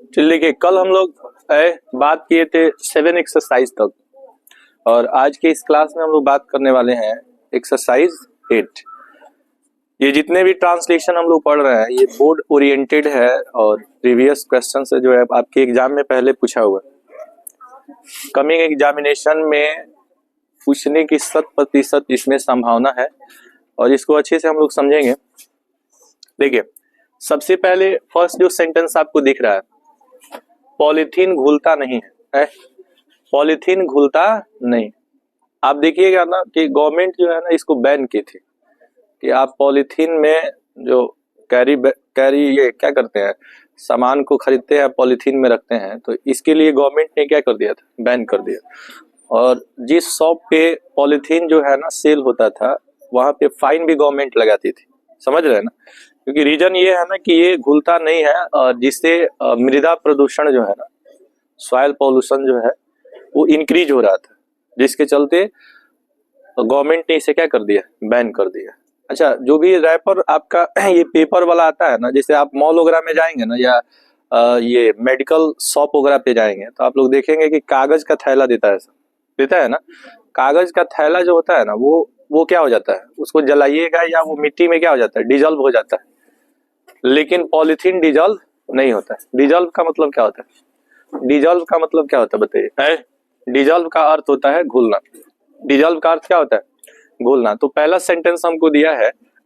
चलिए देखिए, कल हम लोग बात किए थे 7 एक्सरसाइज तक, और आज के इस क्लास में हम लोग बात करने वाले हैं एक्सरसाइज 8। ये जितने भी ट्रांसलेशन हम लोग पढ़ रहे हैं ये बोर्ड ओरिएंटेड है और प्रीवियस क्वेश्चन से जो है आपके एग्जाम में पहले पूछा हुआ है। कमिंग एग्जामिनेशन में पूछने की 100% इसमें संभावना है और इसको अच्छे से हम लोग समझेंगे। देखिए, सबसे पहले फर्स्ट जो सेंटेंस आपको दिख रहा है, पॉलीथीन घुलता नहीं है। पॉलीथीन घुलता नहीं। आप देखिएगा ना कि गवर्नमेंट जो है ना इसको बैन की थी कि आप पॉलीथीन में जो कैरी ये क्या करते हैं, सामान को खरीदते हैं पॉलीथीन में रखते हैं, तो इसके लिए गवर्नमेंट ने क्या कर दिया था, बैन कर दिया। और जिस शॉप पे पॉलीथीन जो है ना सेल होता था वहां पे फाइन भी गवर्नमेंट लगाती थी। समझ रहे हैं ना, क्योंकि रीजन ये है ना कि ये घुलता नहीं है और जिससे मृदा प्रदूषण जो है ना, सॉइल पॉल्यूशन जो है वो इंक्रीज हो रहा था, जिसके चलते गवर्नमेंट ने इसे क्या कर दिया, बैन कर दिया। अच्छा, जो भी रैपर आपका ये पेपर वाला आता है ना, जैसे आप मॉल वगैरह में जाएंगे ना या ये मेडिकल शॉप वगैरह पे जाएंगे तो आप लोग देखेंगे कि कागज का थैला देता है ना। कागज का थैला जो होता है ना वो क्या हो जाता है, उसको जलाइएगा या वो मिट्टी में क्या हो जाता है, डिजॉल्व हो जाता है। लेकिन पॉलीथीन डिजॉल्व नहीं होता है। डिजॉल्व का मतलब क्या होता है, डिजॉल्व का मतलब क्या होता है बताइए। डिजॉल्व का अर्थ होता है घुलना। डिजॉल्व का अर्थ क्या होता है, घुलना। तो पहला सेंटेंस हमको दिया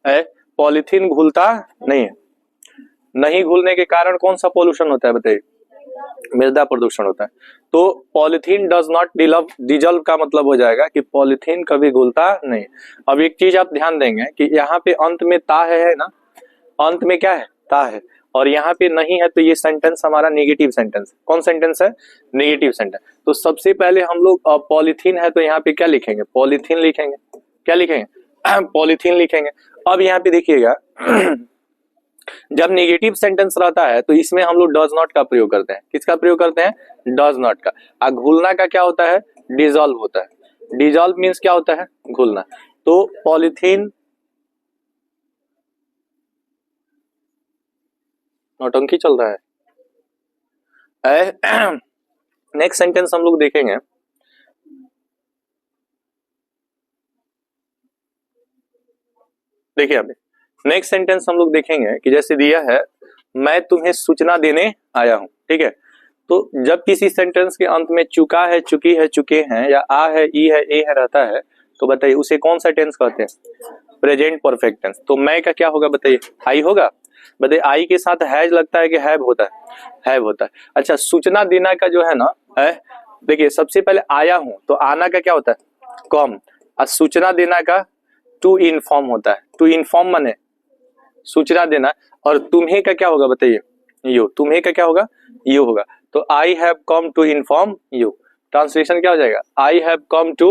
है पॉलीथीन घुलता नहीं है। नहीं घुलने के कारण कौन सा पोल्यूशन होता है बताइए, मृदा प्रदूषण होता है। तो पॉलीथीन डज नॉट डिजॉल्व का मतलब हो जाएगा कि पॉलीथीन कभी घुलता नहीं। अब एक चीज आप ध्यान देंगे कि यहाँ पे अंत में ता है ना, अंत में क्या है, ता है, और यहाँ पे नहीं है, तो ये सेंटेंस हमारा नेगेटिव सेंटेंस। कौन सेंटेंस है, नेगेटिव सेंटेंस। तो सबसे पहले हम लोग पॉलीथीन है तो यहाँ पे क्या लिखेंगे, पॉलीथीन लिखेंगे। क्या लिखेंगे, पॉलीथीन लिखेंगे। अब यहाँ पे देखिएगा जब नेगेटिव सेंटेंस रहता है तो इसमें हम लोग डज नॉट का प्रयोग करते हैं। किसका प्रयोग करते हैं, डज नॉट का। और घुलना का क्या होता है, डिजॉल्व होता है। डिजॉल्व मीन्स क्या होता है, घुलना। तो पॉलीथीन, नौटंकी चल रहा है। नेक्स्ट सेंटेंस हम लोग देखेंगे। देखिए अभी नेक्स्ट सेंटेंस हम लोग देखेंगे कि जैसे दिया है, मैं तुम्हें सूचना देने आया हूं। ठीक है, तो जब किसी सेंटेंस के अंत में चुका है, चुकी है, चुके हैं, या आ है, ई है, ए है रहता है, तो बताइए उसे कौन सा टेंस कहते हैं, प्रेजेंट परफेक्ट टेंस। तो मैं का क्या होगा बताइए, आई होगा। बताइए आई के साथ हैज लगता है कि हैव होता है, हैव होता है। अच्छा, सूचना देना का जो है ना, देखिए सबसे पहले आया हूं तो आना का क्या होता है, कम, और सूचना देना का टू इन्फॉर्म होता है। टू इन्फॉर्म माने सूचना देना। और तुम्हें का क्या होगा बताइए, यू। तुम्हें का क्या होगा, यू होगा। तो I have come to inform you. Translation क्या हो जाएगा, I have come to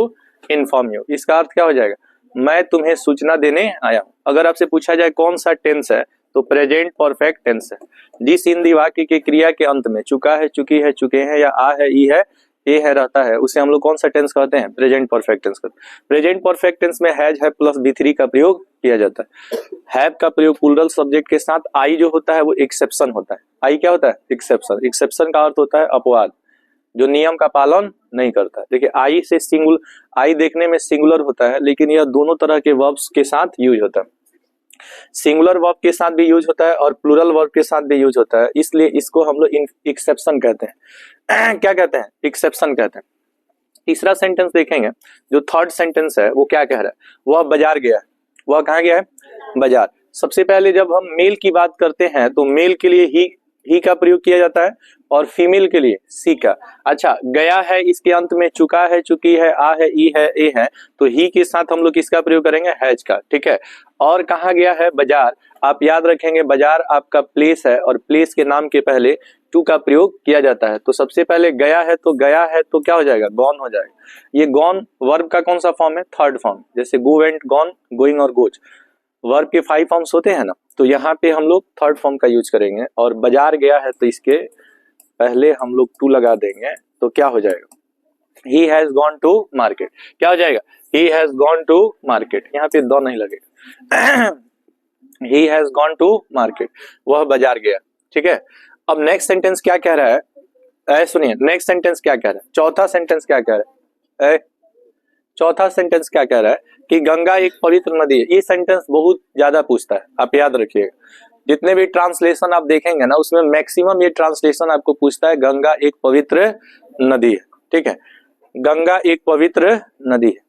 inform you. इसका अर्थ क्या हो जाएगा, मैं तुम्हें सूचना देने आया हूं। अगर आपसे पूछा जाए कौन सा टेंस है तो प्रेजेंट परफेक्ट टेंस है। जिस हिंदी वाक्य के क्रिया के अंत में चुका है, चुकी है, चुके हैं, या आ है, ई है, ए है रहता है, उसे हम लोग कौन सा टेंस कहते हैं, प्रेजेंट परफेक्ट टेंस कहते हैं। प्रेजेंट परफेक्ट टेंस में हैज है प्लस बी3 का प्रयोग किया जाता है। हैव का प्रयोग प्लूरल सब्जेक्ट के साथ। आई जो होता है वो एक्सेप्शन होता है। आई क्या होता है, एक्सेप्शन। एक्सेप्शन का अर्थ होता है अपवाद, जो नियम का पालन नहीं करता है। देखिए आई से सिंगुलर, आई देखने में सिंगुलर होता है लेकिन यह दोनों तरह के वर्ब्स के साथ यूज होता है। सिंगुलर वर्ब के साथ भी यूज होता है और प्लूरल वर्ब के साथ भी यूज होता है, इसलिए इसको हम लोग एक्सेप्शन कहते हैं। क्या कहते हैं, एक्सेप्शन कहते हैं। तीसरा सेंटेंस देखेंगे, जो थर्ड सेंटेंस है वो क्या कह रहा है, वह बाजार गया। वह कहाँ गया है, बाजार। सबसे पहले जब हम मेल की बात करते हैं तो मेल के लिए ही का प्रयोग किया जाता है और फीमेल के लिए सी का। अच्छा, गया है इसके अंत में चुका है, चुकी है, आ है, ई है, ए है, तो ही के साथ हम लोग किसका प्रयोग करेंगे, हैज का। ठीक है, और कहाँ गया है, बाजार। आप याद रखेंगे बाजार आपका प्लेस है और प्लेस के नाम के पहले टू का प्रयोग किया जाता है। तो सबसे पहले गया है तो क्या हो जाएगा, गॉन हो जाएगा। ये गॉन वर्ब का कौन सा फॉर्म है, थर्ड फॉर्म। जैसे गो, वेंट, गॉन, गोइंग और गोज वर्ब के 5 फॉर्म्स होते हैं ना, तो यहाँ पे हम लोग थर्ड फॉर्म का यूज करेंगे। और बाजार गया है तो इसके पहले हम लोग टू लगा देंगे, तो क्या हो जाएगा, he has gone to market। क्या हो जाएगा, he has gone to market। यहाँ पे दो नहीं लगेगा। He has gone to market, वह बाजार गया। ठीक है, अब नेक्स्ट सेंटेंस क्या कह रहा है, सुनिए नेक्स्ट सेंटेंस क्या कह रहा है, चौथा सेंटेंस क्या कह रहा है, चौथा सेंटेंस क्या कह रहा है कि गंगा एक पवित्र नदी है। ये सेंटेंस बहुत ज्यादा पूछता है, आप याद रखिएगा। जितने भी ट्रांसलेशन आप देखेंगे ना उसमें मैक्सिमम ये ट्रांसलेशन आपको पूछता है गंगा एक पवित्र नदी है। ठीक है, गंगा एक पवित्र नदी है।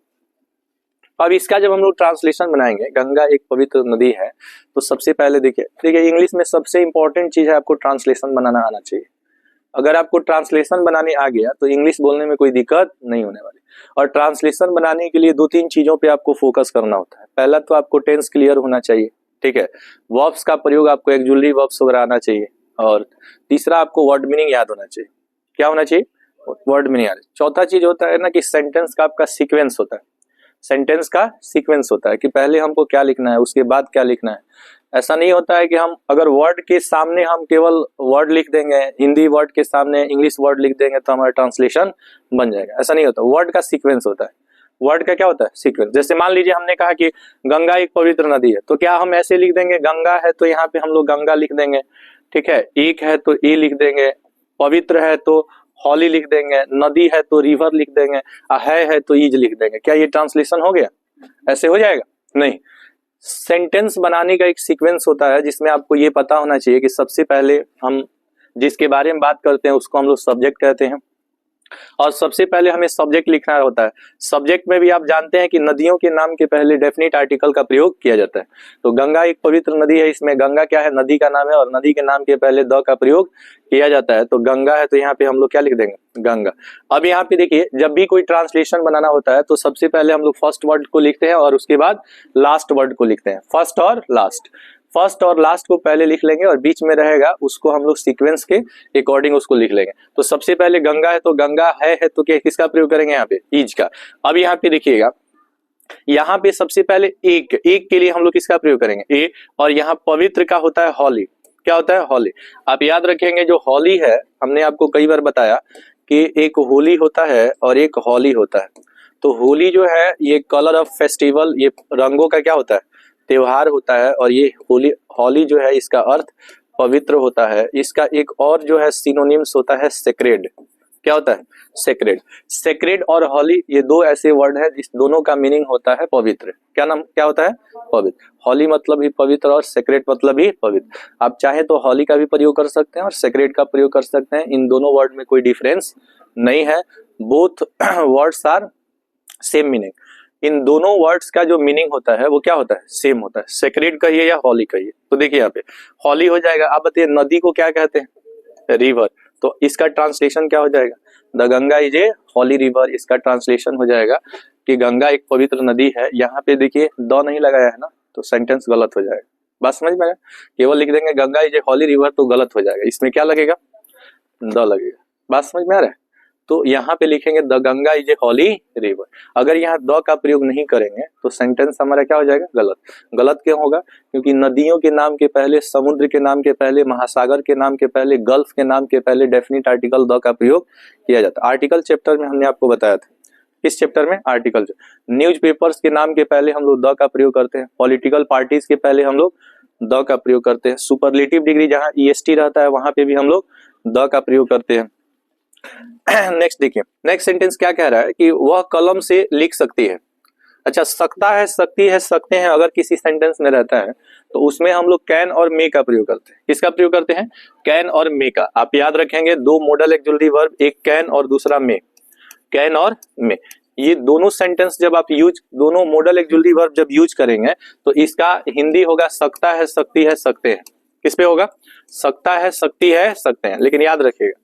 अब इसका जब हम लोग ट्रांसलेशन बनाएंगे गंगा एक पवित्र नदी है, तो सबसे पहले देखिए इंग्लिश में सबसे इंपॉर्टेंट चीज है आपको ट्रांसलेशन बनाना आना चाहिए। अगर आपको ट्रांसलेशन बनाने आ गया तो इंग्लिश बोलने में कोई दिक्कत नहीं होने वाली। और ट्रांसलेशन बनाने के लिए 2-3 चीजों पे आपको फोकस करना होता है। पहला तो आपको टेंस क्लियर होना चाहिए। ठीक है, वर्ब्स का प्रयोग आपको एक्जुलरी वर्ब्स वगैरह आना चाहिए। और तीसरा आपको वर्ड मीनिंग याद होना चाहिए। क्या होना चाहिए, वर्ड मीनिंग याद। चौथा चीज होता है ना कि सेंटेंस का आपका सीक्वेंस होता है। सेंटेंस का सीक्वेंस होता है कि पहले हमको क्या लिखना है उसके बाद क्या लिखना है। ऐसा नहीं होता है कि हम अगर वर्ड के सामने हम केवल वर्ड लिख देंगे, हिंदी वर्ड के सामने इंग्लिश वर्ड लिख देंगे तो हमारा ट्रांसलेशन बन जाएगा। ऐसा नहीं होता, वर्ड का सीक्वेंस होता है। वर्ड का क्या होता है, सीक्वेंस। जैसे मान लीजिए हमने कहा कि गंगा एक पवित्र नदी है, तो क्या हम ऐसे लिख देंगे, गंगा है तो यहाँ पे हम लोग गंगा लिख देंगे। ठीक है, एक है तो ए लिख देंगे, पवित्र है तो हॉली लिख देंगे, नदी है तो रिवर लिख देंगे, है तो ईज लिख देंगे। क्या ये ट्रांसलेशन हो गया, ऐसे हो जाएगा? नहीं। सेंटेंस बनाने का एक सीक्वेंस होता है जिसमें आपको ये पता होना चाहिए कि सबसे पहले हम जिसके बारे में बात करते हैं उसको हम लोग सब्जेक्ट कहते हैं, और सबसे पहले हमें सब्जेक्ट लिखना होता है। सब्जेक्ट में भी आप जानते हैं कि नदियों के नाम के पहले डेफिनेट आर्टिकल का प्रयोग किया जाता है। तो गंगा एक पवित्र नदी है, इसमें गंगा क्या है, नदी का नाम है, और नदी के नाम के पहले द का प्रयोग किया जाता है। तो गंगा है तो यहाँ पे हम लोग क्या लिख देंगे, गंगा। अब यहाँ पे देखिए जब भी कोई ट्रांसलेशन बनाना होता है तो सबसे पहले हम लोग फर्स्ट वर्ड को लिखते हैं और उसके बाद लास्ट वर्ड को लिखते हैं। फर्स्ट और लास्ट, फर्स्ट और लास्ट को पहले लिख लेंगे और बीच में रहेगा उसको हम लोग सीक्वेंस के अकॉर्डिंग उसको लिख लेंगे। तो सबसे पहले गंगा है तो गंगा है तो क्या किसका प्रयोग करेंगे यहाँ पे, ईज का। अब यहाँ पे देखिएगा, यहाँ पे सबसे पहले एक के लिए हम लोग किसका प्रयोग करेंगे, ए। और यहाँ पवित्र का होता है हॉली। क्या होता है, हॉली। आप याद रखेंगे जो हॉली है, हमने आपको कई बार बताया कि एक होली होता है और एक हॉली होता है। तो होली जो है ये कलर ऑफ फेस्टिवल, ये रंगों का क्या होता है, त्योहार होता है। और ये हॉली जो है इसका अर्थ पवित्र होता है। इसका एक और जो है सिनोनिम्स होता है सेक्रेड। क्या होता है, सेक्रेड। सेक्रेड और हॉली ये दो ऐसे वर्ड है जिस दोनों का मीनिंग होता है पवित्र। क्या होता है, पवित्र। हॉली मतलब ही पवित्र और सेक्रेड मतलब ही पवित्र। आप चाहे तो हॉली का भी प्रयोग कर सकते हैं और सेक्रेड का प्रयोग कर सकते हैं। इन दोनों वर्ड में कोई डिफरेंस नहीं है, both words are same meaning. इन दोनों वर्ड्स का जो मीनिंग होता है वो क्या होता है, सेम होता है। सेक्रेड कहिए या हॉली कहिए। तो देखिए यहाँ पे हॉली हो जाएगा। आप बताइए नदी को क्या कहते हैं, रिवर। तो इसका ट्रांसलेशन क्या हो जाएगा, the Ganga is a holy river. इसका ट्रांसलेशन हो जाएगा कि गंगा एक पवित्र नदी है। यहाँ पे देखिए द नहीं लगाया है ना, तो सेंटेंस गलत हो जाएगा। बात समझ में आया, केवल लिख देंगे Ganga is a holy river तो गलत हो जाएगा। इसमें क्या लगेगा, द लगेगा। बात समझ में आ रहा है। तो यहाँ पे लिखेंगे the Ganga is a holy river. अगर यहाँ द का प्रयोग नहीं करेंगे तो सेंटेंस हमारा क्या हो जाएगा, गलत। गलत क्यों होगा, क्योंकि नदियों के नाम के पहले, समुद्र के नाम के पहले, महासागर के नाम के पहले, गल्फ के नाम के पहले डेफिनेट आर्टिकल द का प्रयोग किया जाता है। आर्टिकल चैप्टर में हमने आपको बताया था। किस चैप्टर में, आर्टिकल। न्यूज पेपर्स के नाम के पहले हम लोग द का प्रयोग करते हैं। पॉलिटिकल पार्टीज के पहले हम लोग द का प्रयोग करते हैं। सुपरलेटिव डिग्री जहाँ EST रहता है वहां पे भी हम लोग द का प्रयोग करते हैं। नेक्स्ट देखिए, नेक्स्ट सेंटेंस क्या कह रहा है कि वह कलम से लिख सकती है। अच्छा, सकता है, सकती है, सकते हैं अगर किसी सेंटेंस में रहता है तो उसमें हम लोग कैन और मे का प्रयोग करते हैं। किसका प्रयोग करते हैं, कैन और मे का। आप याद रखेंगे दो मॉडल एक्जुलरी वर्ब, एक कैन और दूसरा मे। कैन और मे ये दोनों सेंटेंस जब आप यूज, दोनों मॉडल एक्जुलरी वर्ब जब यूज करेंगे तो इसका हिंदी होगा सकता है, सकती है, सकते हैं। किस पे होगा, सकता है, सकती है, सकते हैं। लेकिन याद रखिएगा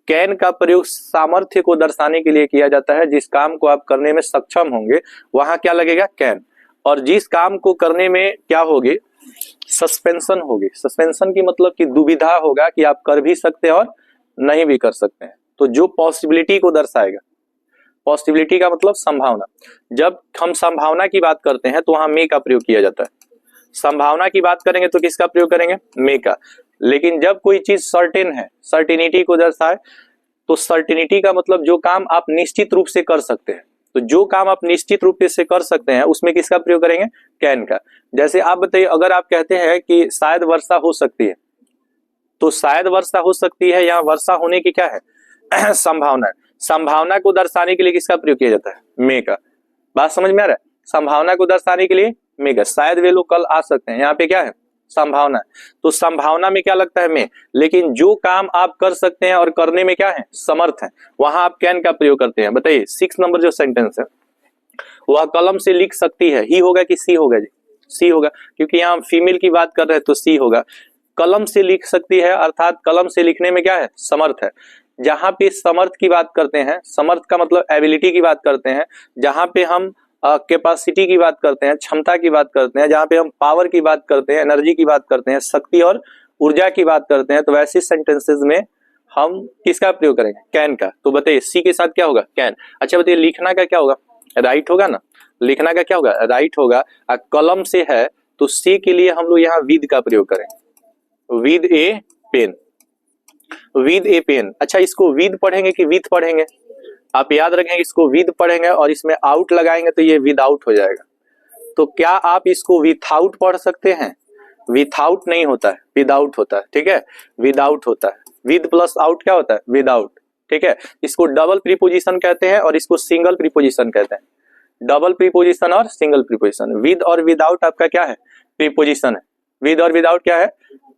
कैन का प्रयोग सामर्थ्य को दर्शाने के लिए किया जाता है। जिस काम को आप करने में सक्षम होंगे वहां क्या लगेगा, कैन। और जिस काम को करने में क्या होगी, सस्पेंशन होगी। सस्पेंशन की मतलब कि दुविधा होगा कि आप कर भी सकते हैं और नहीं भी कर सकते हैं। तो जो पॉसिबिलिटी को दर्शाएगा, पॉसिबिलिटी का मतलब संभावना। जब हम संभावना की बात करते हैं तो वहां मे का प्रयोग किया जाता है। संभावना की बात करेंगे तो किसका प्रयोग करेंगे, मे का। लेकिन जब कोई चीज सर्टेन है, सर्टेनिटी को दर्शाए, तो सर्टेनिटी का मतलब जो काम आप निश्चित रूप से कर सकते हैं। तो जो काम आप निश्चित रूप से कर सकते हैं उसमें किसका प्रयोग करेंगे? कैन का। जैसे आप बताइए, अगर आप कहते हैं कि शायद वर्षा हो सकती है, तो शायद वर्षा हो सकती है, यहाँ वर्षा होने की क्या है? संभावना। संभावना को दर्शाने के लिए किसका प्रयोग किया जाता है? मे का। बात समझ में आ रहा है? संभावना को दर्शाने के लिए मे का। शायद वे लोग कल आ सकते हैं, यहाँ पे क्या है? संभावना। तो संभावना में क्या लगता है? मे। लेकिन जो काम आप कर सकते हैं और करने में क्या है? समर्थ है, वहां आप कैन का प्रयोग करते हैं। बताइए 6 नंबर जो सेंटेंस है, वह कलम से लिख सकती है, ही होगा कि सी होगा? जी सी होगा, क्योंकि यहाँ फीमेल की बात कर रहे हैं तो सी होगा। कलम से लिख सकती है अर्थात कलम से लिखने में क्या है? समर्थ है। जहां पे समर्थ की बात करते हैं, समर्थ का मतलब एबिलिटी की बात करते हैं, जहां पे हम कैपेसिटी की बात करते हैं, क्षमता की बात करते हैं, जहां पे हम पावर की बात करते हैं, एनर्जी की बात करते हैं, शक्ति और ऊर्जा की बात करते हैं, तो वैसे सेंटेंसेस में हम किसका प्रयोग करेंगे? कैन का। तो बताइए सी के साथ क्या होगा? कैन। अच्छा बताइए लिखना का क्या होगा? राइट होगा ना। लिखना का क्या होगा? राइट होगा। कलम से है तो सी के लिए हम लोग यहाँ विद का प्रयोग करेंगे, with a pen, with a pen. अच्छा इसको विद पढ़ेंगे कि विथ पढ़ेंगे? आप याद रखेंगे इसको विद पढ़ेंगे और इसमें आउट लगाएंगे तो ये विदाउट हो जाएगा। तो क्या आप इसको विथआउट पढ़ सकते हैं? विथआउट नहीं होता है, विदाउट होता है। ठीक है, विदाउट होता है। विद प्लस आउट क्या होता है? विदाउट। ठीक है, इसको डबल प्रीपोजिशन कहते हैं और इसको सिंगल प्रीपोजिशन कहते हैं। डबल प्रीपोजिशन और सिंगल प्रीपोजिशन। विद और विदाउट आपका क्या है? प्रीपोजिशन है। विद और विदाउट क्या है?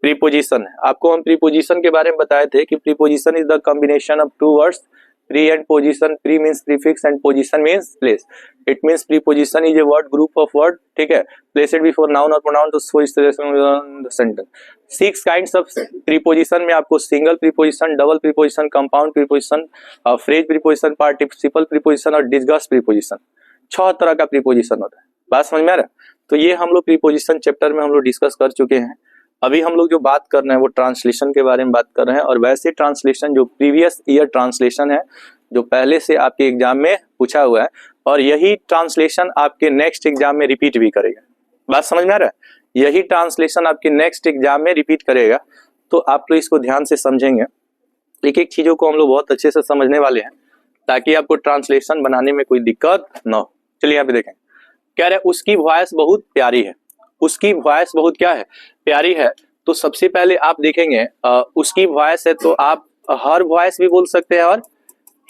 प्रीपोजिशन है। आपको हम प्रीपोजिशन के बारे में बताए थे कि preposition is the combination of two words, pre and position। pre means prefix and position means place। it means preposition is a word group of word, ठीक है, placed before noun or pronoun to show the sentence। 6 kinds of preposition में आपको single preposition, double preposition, compound preposition, phrase preposition, participle preposition और discuss preposition, 6 तरह का preposition होता है। बात समझ में आ रहा है? तो ये हम लोग preposition चैप्टर में हम लोग डिस्कस कर चुके हैं। अभी हम लोग जो बात कर रहे हैं वो ट्रांसलेशन के बारे में बात कर रहे हैं, और वैसे ट्रांसलेशन जो प्रीवियस ईयर ट्रांसलेशन है, जो पहले से आपके एग्जाम में पूछा हुआ है, और यही ट्रांसलेशन आपके नेक्स्ट एग्जाम में रिपीट भी करेगा। बात समझ में आ रहा है? यही ट्रांसलेशन आपके नेक्स्ट एग्जाम में रिपीट करेगा। तो आप लोग इसको ध्यान से समझेंगे, एक एक चीजों को हम लोग बहुत अच्छे से समझने वाले हैं, ताकि आपको ट्रांसलेशन बनाने में कोई दिक्कत न हो। चलिए यहाँ पे देखें, कह रहे उसकी वॉइस बहुत प्यारी है। उसकी वॉइस बहुत क्या है? प्यारी है। तो सबसे पहले आप देखेंगे उसकी वॉइस है तो आप हर वॉइस भी बोल सकते हैं और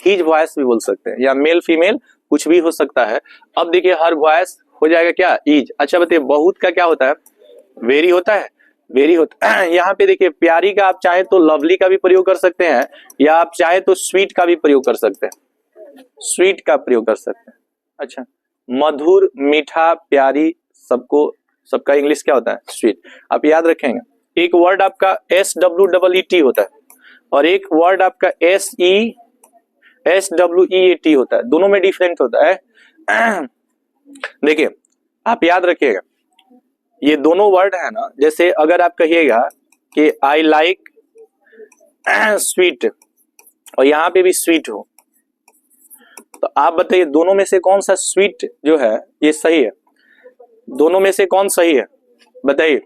हिज वॉइस भी बोल सकते हैं, या मेल फीमेल कुछ भी हो सकता है। अब देखिए हर वॉइस हो जाएगा क्या? इज। अच्छा बताइए बहुत का क्या होता है? वेरी होता है, वेरी होता है। यहाँ पे देखिए प्यारी का आप चाहे तो लवली का भी प्रयोग कर सकते हैं, या आप चाहे तो स्वीट का भी प्रयोग कर सकते हैं, स्वीट का प्रयोग कर सकते हैं। अच्छा मधुर, मीठा, प्यारी, सबका इंग्लिश क्या होता है? स्वीट। आप याद रखेंगे एक वर्ड आपका SWEET होता है और एक वर्ड आपका SWEAT होता है, दोनों में डिफरेंट होता है। देखिए आप याद रखिएगा ये दोनों वर्ड है ना, जैसे अगर आप कहिएगा कि आई लाइक स्वीट और यहाँ पे भी स्वीट हो, तो आप बताइए दोनों में से कौन सा स्वीट जो है ये सही है? दोनों में से कौन सही है? बताइए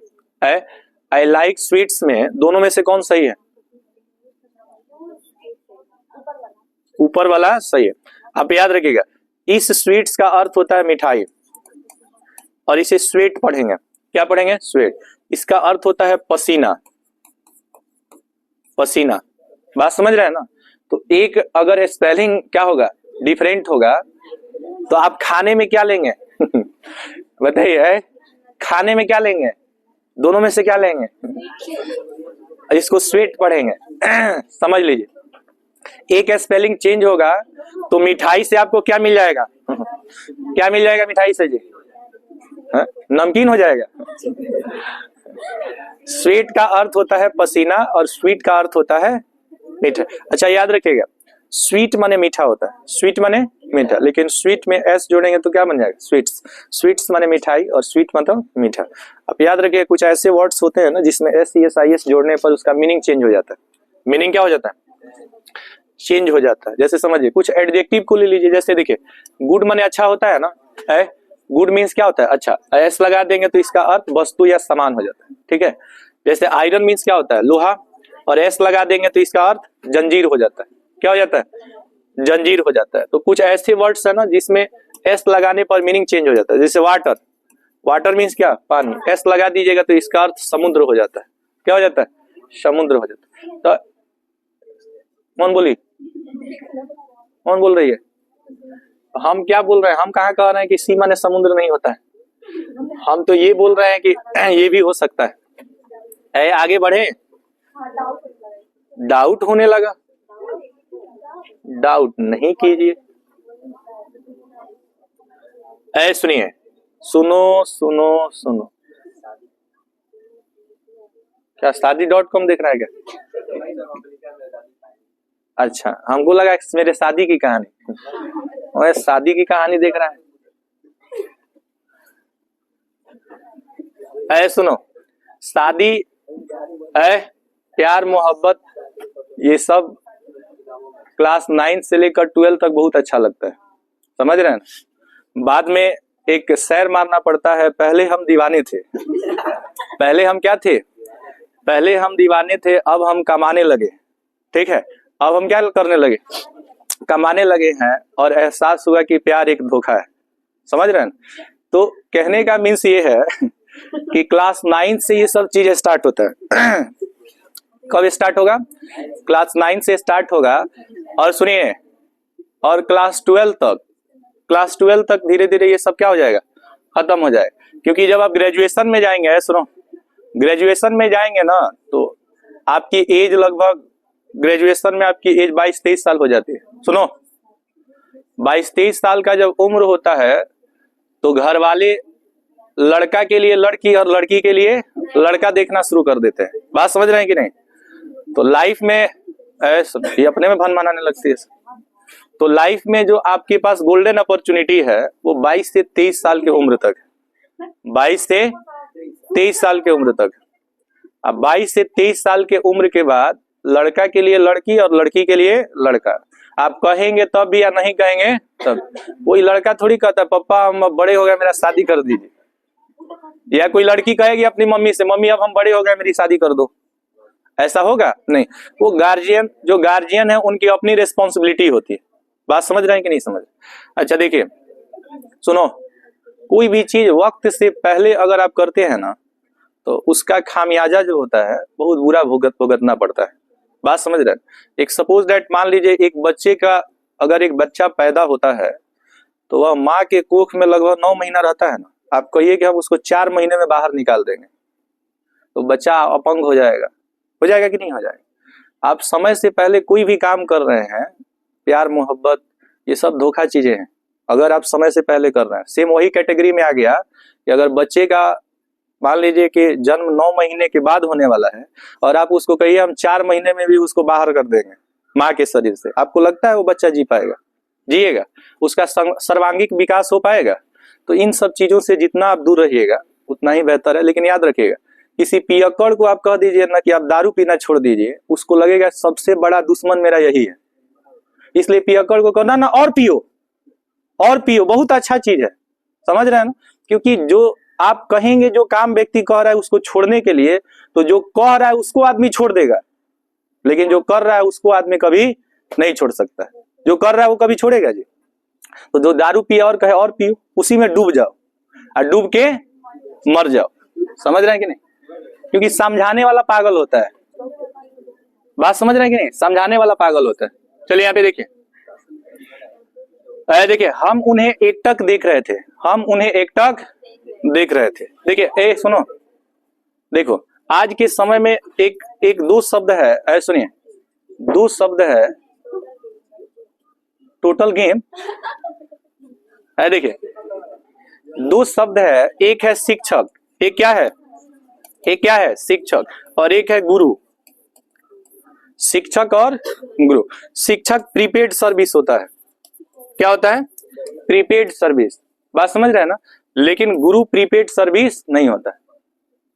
आई लाइक स्वीट्स में दोनों में से कौन सही है? ऊपर वाला सही है। आप याद रखिएगा इस स्वीट्स का अर्थ होता है मिठाई, और इसे स्वीट पढ़ेंगे, क्या पढ़ेंगे? स्वीट। इसका अर्थ होता है पसीना, पसीना। बात समझ रहे हैं ना? तो एक अगर स्पेलिंग क्या होगा? डिफरेंट होगा, तो आप खाने में क्या लेंगे? बताइए खाने में क्या लेंगे? दोनों में से क्या लेंगे? इसको स्वीट पढ़ेंगे। समझ लीजिए एक स्पेलिंग चेंज होगा तो मिठाई से आपको क्या मिल जाएगा? क्या मिल जाएगा मिठाई से जी? नमकीन हो जाएगा। स्वीट का अर्थ होता है पसीना और स्वीट का अर्थ होता है मीठा। अच्छा याद रखिएगा स्वीट माने मीठा होता है, स्वीट माने मीठा, लेकिन स्वीट में एस जोड़ेंगे तो क्या बन जाएगा? स्वीट्स। स्वीट्स माने मिठाई और स्वीट मतलब मीठा। आप याद रखिए कुछ ऐसे वर्ड्स होते हैं ना जिसमें SES जोड़ने पर उसका मीनिंग चेंज हो जाता है। मीनिंग क्या हो जाता है? चेंज हो जाता है। जैसे समझिए कुछ एडजेक्टिव को ले लीजिए, जैसे देखिए गुड माने अच्छा होता है ना, गुड मीन्स क्या होता है? अच्छा। एस लगा देंगे तो इसका अर्थ वस्तु या सामान हो जाता है। ठीक है, जैसे आयरन मीन्स क्या होता है? लोहा, और एस लगा देंगे तो इसका अर्थ जंजीर हो जाता है। क्या हो जाता है? जंजीर हो जाता है। तो कुछ ऐसे वर्ड्स है ना जिसमें एस लगाने पर मीनिंग चेंज हो जाता है। जैसे वाटर, वाटर मीन्स क्या, पानी, एस लगा दीजिएगा तो इसका अर्थ समुद्र हो जाता है। क्या हो जाता है, समुद्र हो जाता है। तो कौन बोली, कौन बोल रही है, हम क्या बोल रहे हैं, हम कहाँ कह रहे हैं कि सी माने समुद्र नहीं होता है। हम तो ये बोल रहे हैं कि ये भी हो सकता है। आगे बढ़े, डाउट होने लगा, डाउट नहीं कीजिए। सुनिए, सुनो सुनो सुनो, क्या शादी.com देख रहा है क्या? अच्छा, हमको लगा मेरे शादी की कहानी, और शादी की कहानी देख रहा है। सुनो, शादी, प्यार मोहब्बत, ये सब क्लास 9 से लेकर 12 तक बहुत अच्छा लगता है, समझ रहे हैं। बाद में एक सैर मारना पड़ता है। पहले हम दीवाने थे, पहले हम क्या थे, पहले हम दीवाने थे, अब हम कमाने लगे। ठीक है, अब हम क्या करने लगे, कमाने लगे हैं, और एहसास हुआ कि प्यार एक धोखा है। समझ रहे हैं। तो कहने का मीन्स ये है कि क्लास 9 से ये सब चीज स्टार्ट होता है। कब स्टार्ट होगा, क्लास 9 से स्टार्ट होगा। और सुनिए, और क्लास 12 तक, क्लास 12 तक धीरे धीरे ये सब क्या हो जाएगा, खत्म हो जाएगा। क्योंकि जब आप ग्रेजुएशन में जाएंगे, सुनो, ग्रेजुएशन में जाएंगे ना, तो आपकी एज लगभग, ग्रेजुएशन में आपकी एज 22-23 साल हो जाती है। सुनो, 22-23 साल का जब उम्र होता है, तो घर वाले लड़का के लिए लड़की और लड़की के लिए लड़का देखना शुरू कर देते हैं। बात समझ रहे हैं कि नहीं। तो लाइफ में ये अपने में भन मनाने लगती है। तो लाइफ में जो आपके पास गोल्डन अपॉर्चुनिटी है वो 22 से 23 साल की उम्र तक, 22 से 23 साल की उम्र तक। अब 22 से 23 साल के उम्र के बाद लड़का के लिए लड़की और लड़की के लिए लड़का। आप कहेंगे तब भी या नहीं कहेंगे तब। कोई लड़का थोड़ी कहता है पापा हम बड़े हो गए मेरा शादी कर दीजिए, या कोई लड़की कहेगी अपनी मम्मी से मम्मी अब हम बड़े हो गए मेरी शादी कर दो। ऐसा होगा नहीं। वो गार्जियन, जो गार्जियन है उनकी अपनी रिस्पॉन्सिबिलिटी होती है। बात समझ रहे हैं कि नहीं समझ। अच्छा देखिए, सुनो, कोई भी चीज वक्त से पहले अगर आप करते हैं ना, तो उसका खामियाजा जो होता है बहुत बुरा भुगतना पड़ता है। बात समझ रहे हैं। एक सपोज दैट, मान लीजिए एक बच्चे का, अगर एक बच्चा पैदा होता है तो वह माँ के कोख में लगभग 9 महीना रहता है ना। आप कहिए कि हम उसको 4 महीने में बाहर निकाल देंगे तो बच्चा अपंग हो जाएगा कि नहीं हो जाएगा। आप समय से पहले कोई भी काम कर रहे हैं, प्यार मोहब्बत ये सब धोखा चीजें हैं। अगर आप समय से पहले कर रहे हैं, सेम वही कैटेगरी में आ गया कि अगर बच्चे का मान लीजिए कि जन्म 9 महीने के बाद होने वाला है और आप उसको कहिए हम 4 महीने में भी उसको बाहर कर देंगे माँ के शरीर से, आपको लगता है वो बच्चा जी पाएगा, जिएगा, उसका सर्वांगीण विकास हो पाएगा? तो इन सब चीजों से जितना आप दूर रहिएगा उतना ही बेहतर है। लेकिन याद रखिएगा, किसी पियक्कड़ को आप कह दीजिए ना कि आप दारू पीना छोड़ दीजिए, उसको लगेगा सबसे बड़ा दुश्मन मेरा यही है। इसलिए पियक्कड़ को कहना ना और पियो बहुत अच्छा चीज है, समझ रहे हैं ना। क्योंकि जो आप कहेंगे, जो काम व्यक्ति कह रहा है उसको छोड़ने के लिए, तो जो कह रहा है उसको आदमी छोड़ देगा, लेकिन जो कर रहा है उसको आदमी कभी नहीं छोड़ सकता है। जो कर रहा है वो कभी छोड़ेगा जी? तो जो दारू पिए और कहे और पियो, उसी में डूब जाओ और डूब के मर जाओ। समझ रहे हैं कि नहीं? क्योंकि समझाने वाला पागल होता है। बात समझ रहे हैं कि नहीं? समझाने वाला पागल होता है। चलिए यहाँ पे देखिए, हम उन्हें एकटक देख रहे थे। देखिए सुनो, देखो आज के समय में एक दो शब्द है, सुनिए, दो शब्द है टोटल गेम है। देखिए दो शब्द है, एक है शिक्षक, एक क्या है शिक्षक, और एक है गुरु। शिक्षक और गुरु। शिक्षक प्रीपेड सर्विस होता है। क्या होता है? Prepaid service. बात समझ रहे हैं ना। लेकिन गुरु प्रीपेड सर्विस नहीं होता है।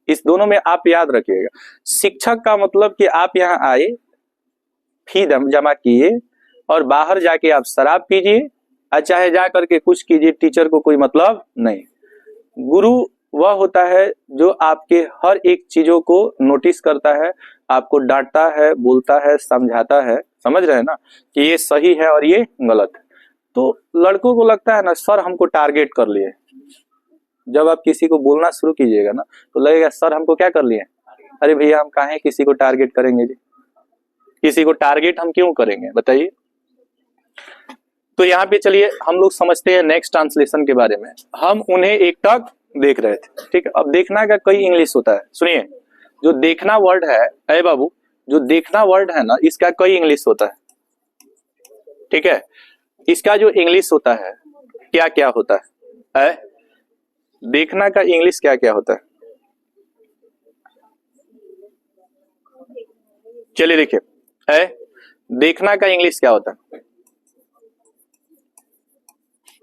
इस दोनों में आप याद रखिएगा। शिक्षक का मतलब कि आप यहाँ आए, फी जमा किए और बाहर जाके आप शराब पीजिए, चाहे जा करके कुछ कीजिए, टीचर को कोई मतलब नहीं। गुरु वह होता है जो आपके हर एक चीजों को नोटिस करता है, आपको डांटता है, बोलता है, समझाता है, समझ रहे हैं ना कि ये सही है और ये गलत है। तो लड़कों को लगता है ना सर हमको टारगेट कर लिए। जब आप किसी को बोलना शुरू कीजिएगा ना तो लगेगा सर हमको क्या कर लिए। अरे भैया हम काहे किसी को टारगेट करेंगे जी, किसी को टारगेट हम क्यों करेंगे बताइए। तो यहाँ पे चलिए हम लोग समझते हैं नेक्स्ट ट्रांसलेशन के बारे में। हम उन्हें एकटक देख रहे थे, ठीक है। अब देखना का कई इंग्लिश होता है, सुनिए जो देखना वर्ड है अरे बाबू, जो देखना वर्ड है ना इसका कई इंग्लिश होता है, ठीक है। इसका जो इंग्लिश होता है क्या क्या होता है, देखना का इंग्लिश क्या क्या होता है। चलिए देखिए देखना का इंग्लिश क्या होता है।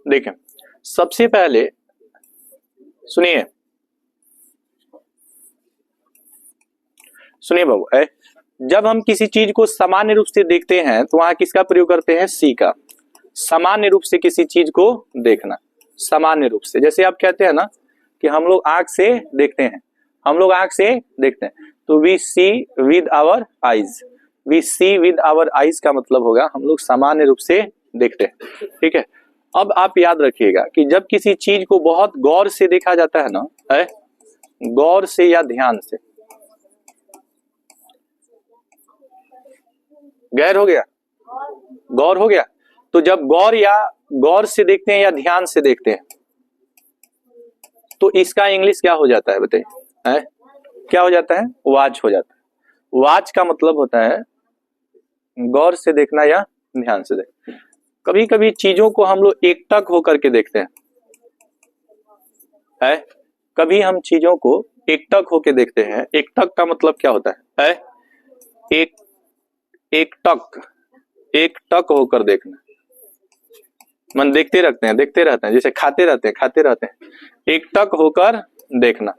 देखें सबसे पहले सुनिए बाबू, जब हम किसी चीज को सामान्य रूप से देखते हैं तो वहां किसका प्रयोग करते हैं, सी का। सामान्य रूप से किसी चीज को देखना, सामान्य रूप से। जैसे आप कहते हैं ना कि हम लोग आंख से देखते हैं, हम लोग आंख से देखते हैं, तो we see with our eyes. We see with our eyes का मतलब होगा हम लोग सामान्य रूप से देखते हैं, ठीक है। अब आप याद रखिएगा कि जब किसी चीज को बहुत गौर से देखा जाता है ना, गौर से या ध्यान से, गैर हो गया, गौर हो गया, तो जब गौर से देखते हैं या ध्यान से देखते हैं तो इसका इंग्लिश क्या हो जाता है बताइए, क्या हो जाता है, वाच हो जाता है। वाच का मतलब होता है गौर से देखना या ध्यान से देखना। कभी कभी चीजों को हम लोग एकटक होकर के देखते हैं, कभी हम चीजों को एकटक होकर देखते हैं। एकटक का मतलब क्या होता है, एकटक होकर देखना, मन देखते रहते हैं, जैसे खाते रहते हैं, एकटक होकर देखना।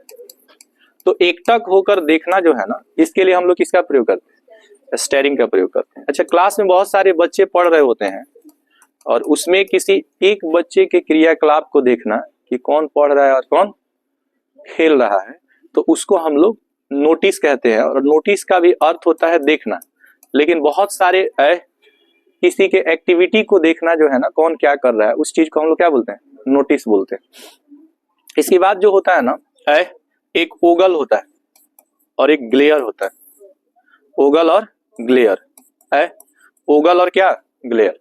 तो एकटक होकर देखना जो है ना, इसके लिए हम लोग किसका प्रयोग करते हैं, स्टेयरिंग का प्रयोग करते हैं। अच्छा, क्लास में बहुत सारे बच्चे पढ़ रहे होते हैं और उसमें किसी एक बच्चे के क्रियाकलाप को देखना कि कौन पढ़ रहा है और कौन खेल रहा है, तो उसको हम लोग नोटिस कहते हैं। और नोटिस का भी अर्थ होता है देखना, लेकिन बहुत सारे किसी के एक्टिविटी को देखना जो है ना, कौन क्या कर रहा है, उस चीज को हम लोग क्या बोलते हैं, नोटिस बोलते हैं। इसके बाद जो होता है ना, एक ओगल होता है और एक ग्लेयर होता है। ओगल और ग्लेयर, ओगल और क्या, ग्लेयर।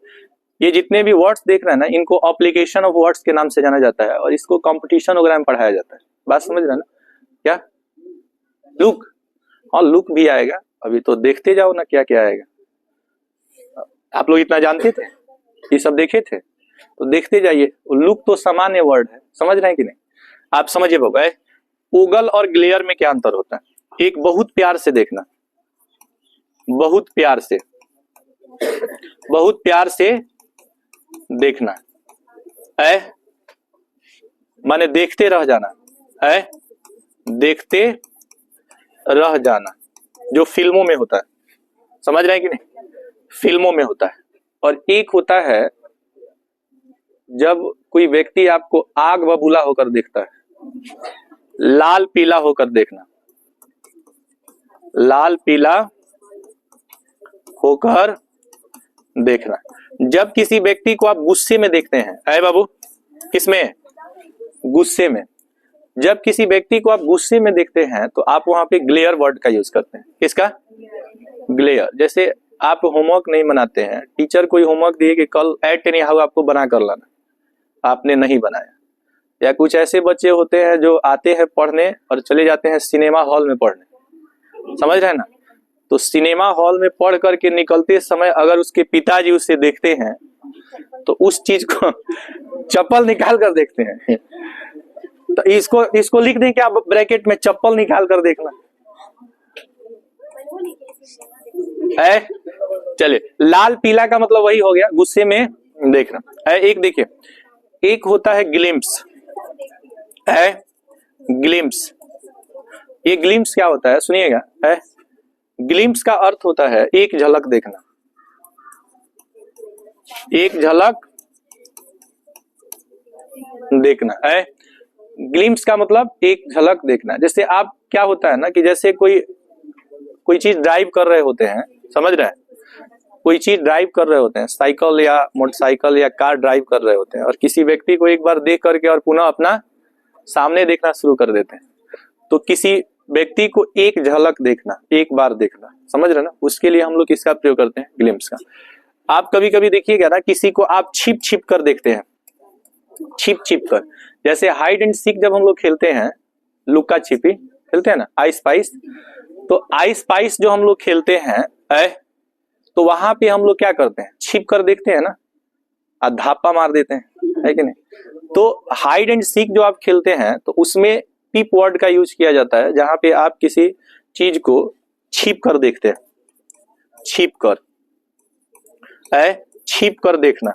ये जितने भी वर्ड्स देख रहे हैं ना, इनको एप्लीकेशन ऑफ वर्ड्स के नाम से जाना जाता है और इसको कंपटीशन वगैरह में पढ़ाया जाता है। बात समझ रहे हैं ना, क्या लुक, हाँ लुक भी आएगा, अभी तो देखते जाओ ना क्या क्या आएगा। आप लोग इतना जानते थे, ये सब देखे थे, तो देखते जाइए। लुक तो सामान्य वर्ड है, समझ रहे हैं कि नहीं, आप समझिए बाबा। ओगल और ग्लेयर में क्या अंतर होता है, एक बहुत प्यार से देखना, बहुत प्यार से देखना, माने देखते रह जाना, देखते रह जाना, जो फिल्मों में होता है, समझ रहे हैं कि नहीं, फिल्मों में होता है। और एक होता है जब कोई व्यक्ति आपको आग बबूला होकर देखता है, लाल पीला होकर देखना, लाल पीला होकर देखना। जब किसी व्यक्ति को आप गुस्से में देखते हैं, अरे बाबू किसमें, गुस्से में, जब किसी व्यक्ति को आप गुस्से में देखते हैं तो आप वहां पे ग्लेयर वर्ड का यूज करते हैं। किसका, ग्लेयर। जैसे आप होमवर्क नहीं बनाते हैं, टीचर कोई होमवर्क दिए कि कल एट एनी हाउ आपको बना कर लाना, आपने नहीं बनाया। या कुछ ऐसे बच्चे होते हैं जो आते हैं पढ़ने और चले जाते हैं सिनेमा हॉल में पढ़ने, समझ रहे हैं ना, तो सिनेमा हॉल में पढ़ करके निकलते समय अगर उसके पिताजी उसे देखते हैं तो उस चीज को चप्पल निकाल कर देखते हैं। तो इसको लिख दें क्या ब्रैकेट में, चप्पल निकाल कर देखना है। चलिए, लाल पीला का मतलब वही हो गया, गुस्से में देखना है। एक देखिए, एक होता है ग्लिम्स, है ग्लिम्स। ये ग्लिम्स क्या होता है सुनिएगा, है ग्लिम्स का अर्थ होता है एक झलक देखना, एक झलक देखना है। ग्लिम्स का मतलब एक झलक देखना। जैसे आप क्या होता है ना कि जैसे कोई चीज ड्राइव कर रहे होते हैं, समझ रहे हैं, कोई चीज ड्राइव कर रहे होते हैं, साइकिल या मोटरसाइकिल या कार ड्राइव कर रहे होते हैं, और किसी व्यक्ति को एक बार देख करके और पुनः अपना सामने देखना शुरू कर देते हैं, तो किसी व्यक्ति को एक झलक देखना, एक बार देखना, समझ रहे ना, उसके लिए हम लोग किसका प्रयोग करते हैं? ग्लिम्स का। आप कभी कभी देखिएगा ना, किसी को आप छिप छिप कर देखते हैं, छिप छिप कर, जैसे हाइड एंड सीक जब हम लोग खेलते हैं, लुक्का छिपी खेलते हैं ना, आई स्पाइस, तो आई स्पाइस जो हम लोग खेलते हैं तो वहां पे हम लोग क्या करते हैं? छिप कर देखते हैं ना, और धापा मार देते हैं, है कि नहीं? तो हाइड एंड सीक जो आप खेलते हैं तो उसमें पीप वर्ड का यूज किया जाता है, जहां पे आप किसी चीज को छिप कर देखते हैं, छिप कर, छिप कर देखना,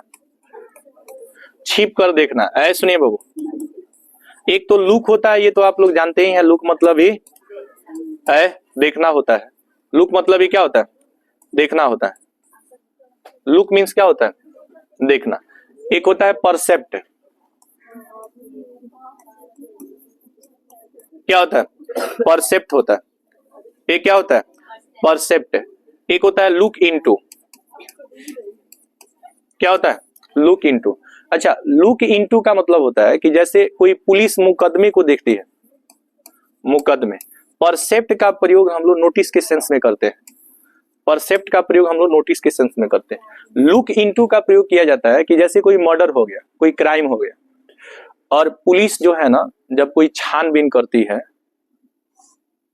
छिप कर ना। सुनिए बाबू, एक तो लुक होता है, ये तो आप लोग जानते ही हैं, लुक मतलब ही देखना होता है। लुक मतलब ही क्या होता है? देखना होता है। लुक मीन्स क्या होता है? देखना। एक होता है परसेप्ट, क्या होता है? परसेप्ट होता है। एक क्या होता है? परसेप्ट। एक होता है लुक इनटू, क्या होता है? Look into. अच्छा, लुक इनटू का मतलब होता है कि जैसे कोई पुलिस मुकदमे को देखती है, मुकदमे। परसेप्ट का प्रयोग हम लोग नोटिस के सेंस में करते हैं, परसेप्ट का प्रयोग हम लोग नोटिस के सेंस में करते हैं। लुक इनटू का प्रयोग किया जाता है कि जैसे कोई मर्डर हो गया, कोई क्राइम हो गया, और पुलिस जो है ना, जब कोई छानबीन करती है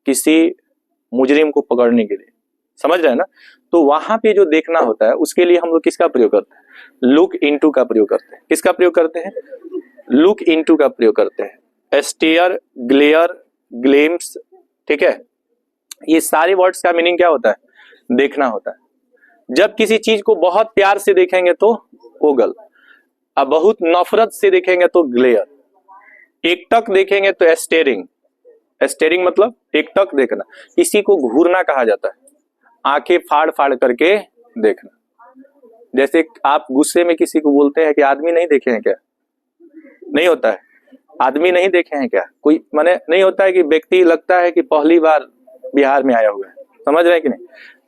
किसी मुजरिम को पकड़ने के लिए, समझ रहे हैं ना, तो वहां पे जो देखना होता है उसके लिए हम लोग किसका प्रयोग करते हैं? लुक इनटू का प्रयोग करते हैं। किसका प्रयोग करते हैं? लुक इनटू का प्रयोग करते हैं। स्टेयर, ग्लेयर, ग्लिम्स, ठीक है, ये सारे वर्ड्स का मीनिंग क्या होता है? देखना होता है। जब किसी चीज को बहुत प्यार से देखेंगे तो ओगल, अब बहुत नफरत से देखेंगे तो ग्लेयर, एकटक देखेंगे तो स्टेरिंग। स्टेरिंग मतलब एकटक देखना। इसी को घूरना कहा जाता है, आंखें फाड़ फाड़ करके देखना। जैसे आप गुस्से में किसी को बोलते हैं कि आदमी नहीं देखे हैं क्या? नहीं होता है, आदमी नहीं देखे हैं क्या? कोई माने नहीं होता है कि व्यक्ति लगता है कि पहली बार बिहार में आया हुआ है, समझ रहे हैं कि नहीं?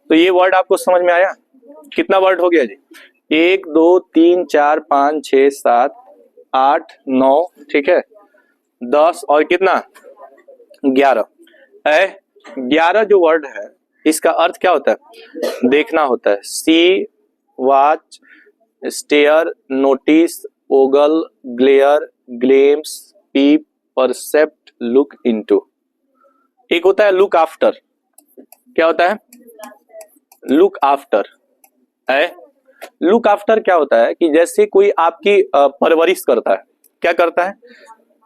तो ये वर्ड आपको समझ में आया? कितना वर्ड हो गया जी? 1 2 3 4 5 6 7 8 9, ठीक है, 10 और कितना? 11। 11 जो वर्ड है, इसका अर्थ क्या होता है? देखना होता है। See, watch, stare, notice, ogle, glare, glimpse, peep, percept, look into. एक होता है लुक आफ्टर। क्या होता है? Look after. लुक आफ्टर क्या होता है कि जैसे कोई आपकी परवरिश करता है, क्या करता है?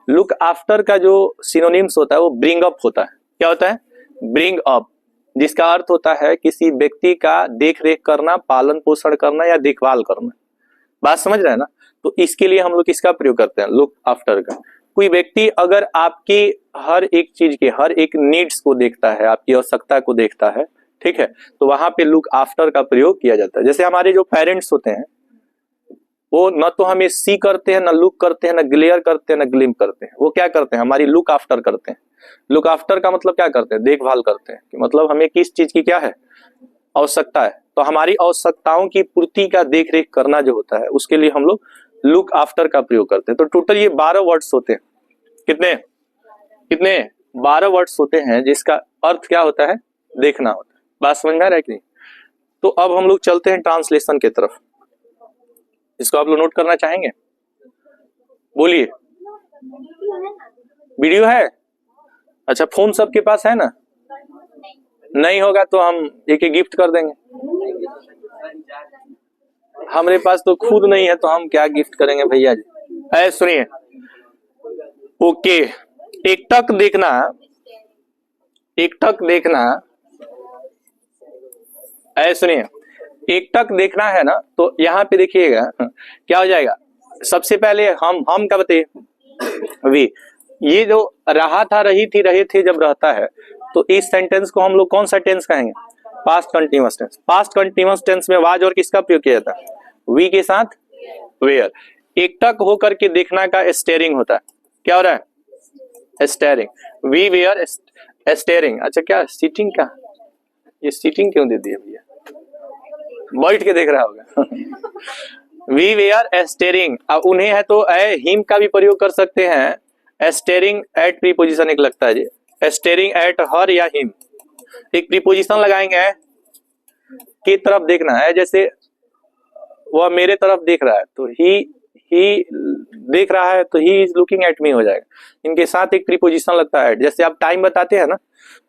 लुक आफ्टर का जो सिनोनिम्स होता है वो ब्रिंग अप होता है। क्या होता है? ब्रिंग अप, जिसका अर्थ होता है किसी व्यक्ति का देख रेख करना, पालन पोषण करना या देखभाल करना। बात समझ रहे हैं ना? तो इसके लिए हम लोग किसका प्रयोग करते हैं? लुक आफ्टर का। कोई व्यक्ति अगर आपकी हर एक चीज के, हर एक नीड्स को देखता है, आपकी आवश्यकता को देखता है, ठीक है, तो वहां पे लुक आफ्टर का प्रयोग किया जाता है। जैसे हमारे जो पेरेंट्स होते हैं, वो न तो हमें सी करते हैं, न लुक करते हैं, न ग्लेयर करते हैं, न ग्लिम करते हैं, वो क्या करते हैं? हमारी लुक आफ्टर करते हैं। लुक आफ्टर का मतलब क्या करते हैं? देखभाल करते हैं, कि मतलब हमें किस चीज की क्या है? आवश्यकता है, तो हमारी आवश्यकताओं की पूर्ति का देख रेख करना जो होता है, उसके लिए हम लोग लुक आफ्टर का प्रयोग करते हैं। तो टोटल ये 12 वर्ड्स होते हैं। कितने कितने? 12 वर्ड्स होते हैं, जिसका अर्थ क्या होता है? देखना होता है। बात समझ में आ रहा है कि नहीं? तो अब हम लोग चलते हैं ट्रांसलेशन की तरफ। इसको आप लोग नोट करना चाहेंगे? बोलिए। वीडियो है? अच्छा, फोन सबके पास है ना? नहीं होगा तो हम एक गिफ्ट कर देंगे। हमारे पास तो खुद नहीं है, तो हम क्या गिफ्ट करेंगे भैया जी। सुनिए, ओके, एकटक देखना, एकटक देखना, सुनिए, एकटक देखना है ना, तो यहाँ पे देखिएगा क्या हो जाएगा। सबसे पहले हम क्या बताइए? वी। ये जो रहा था, रही थी, रहे थे जब रहता है, तो इस सेंटेंस को हम लोग कौन सा टेंस कहेंगे? Past continuous tense. Past continuous tense में वाज और किसका प्रयोग किया जाता है? वी के साथ वेयर। एकटक होकर के देखना का स्टेयरिंग होता है। क्या हो रहा है? स्टेयरिंग। We were staring. अच्छा, क्या सीटिंग का? ये सीटिंग क्यों दे दिया भैया? बैठ के देख रहा होगा। वी वेयर स्टेरिंग, अब उन्हें है तो हिम का भी प्रयोग कर सकते हैं। स्टेरिंग एट प्रीपोजिशन एक लगता है जी, स्टेरिंग एट हर या हिम, एक प्रीपोजिशन लगाएंगे की तरफ देखना है, जैसे वह मेरे तरफ देख रहा है तो ही देख रहा है तो he is looking at me हो जाएगा। इनके साथ एक प्रीपोजिशन लगता है, जैसे आप टाइम बताते हैं ना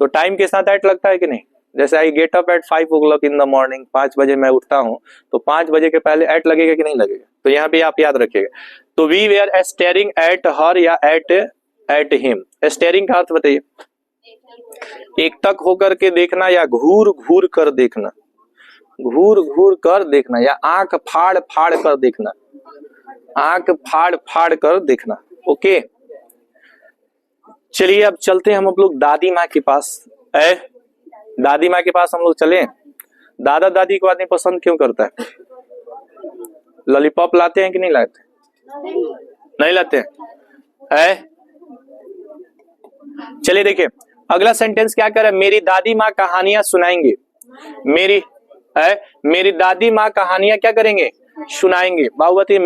तो टाइम के साथ एट लगता है कि नहीं, जैसे I get up at 5 o'clock in the morning, 5 बजे मैं उठता हूँ तो 5 बजे के पहले एट लगेगा कि नहीं लगेगा, तो यहाँ पे आप याद रखिएगा। तो we were staring at her या एट हिम। स्टेयरिंग का अर्थ बताइए, एकटक होकर के देखना या घूर घूर कर देखना, घूर घूर कर देखना या आंख फाड़ फाड़ कर देखना, आंख फाड़ फाड़ कर देखना। ओके, चलिए अब चलते हैं हम लोग दादी माँ के पास। दादी माँ के पास हम लोग चले। दादा दादी को आदमी पसंद क्यों करता है? लॉलीपॉप लाते हैं कि नहीं लाते? नहीं लाते हैं। चलिए देखिए अगला सेंटेंस क्या कर रहा है, मेरी दादी माँ कहानियां सुनाएंगे। मेरी दादी माँ कहानियां क्या करेंगे? सुनाएंगे। बाबूवती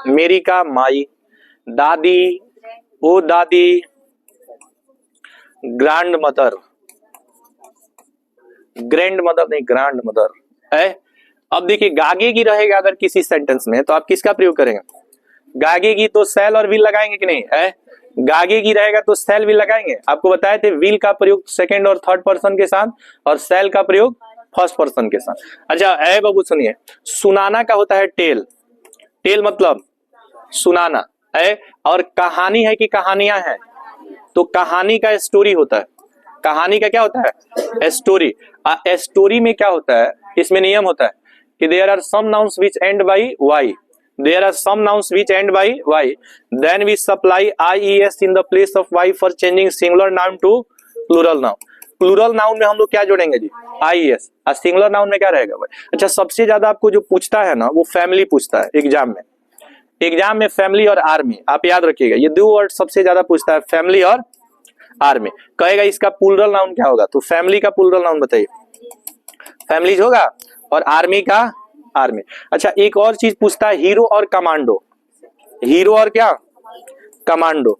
मेरी का माई, दादी ओ दादी, ग्रैंड मदर नहीं ग्रैंड मदर। अब देखिए गागेगी रहेगा अगर किसी सेंटेंस में तो आप किसका प्रयोग करेंगे? गागेगी तो सेल और विल लगाएंगे कि नहीं? गागेगी रहेगा तो सेल विल लगाएंगे। आपको बताए थे विल का प्रयोग सेकंड और थर्ड पर्सन के साथ और सेल का प्रयोग फर्स्ट पर्सन के साथ। अच्छा बाबू सुनिए, सुनाना का होता है टेल, टेल मतलब सुनाना है, और कहानी है कि कहानियां हैं, तो कहानी का स्टोरी होता है। कहानी का क्या होता है? स्टोरी। स्टोरी में क्या होता है, इसमें नियम होता है कि there are some nouns which end by Y, there are some nouns which end by Y, then we supply IES in the place of Y for changing singular noun to plural noun. Plural noun में हम लोग क्या जोड़ेंगे जी? IES। और singular noun में क्या रहेगा भाई? अच्छा सबसे ज्यादा आपको जो पूछता है ना वो फैमिली पूछता है एग्जाम में। एग्जाम में फैमिली और आर्मी, आप याद रखिएगा ये दो वर्ड सबसे ज्यादा पूछता है, फैमिली और आर्मी। कहेगा इसका प्लूरल नाउन क्या होगा, तो फैमिली का प्लूरल नाउन बताइए। फैमिलीज होगा और आर्मी का आर्मी। अच्छा एक और चीज पूछता है, हीरो और कमांडो। हीरो और क्या? कमांडो।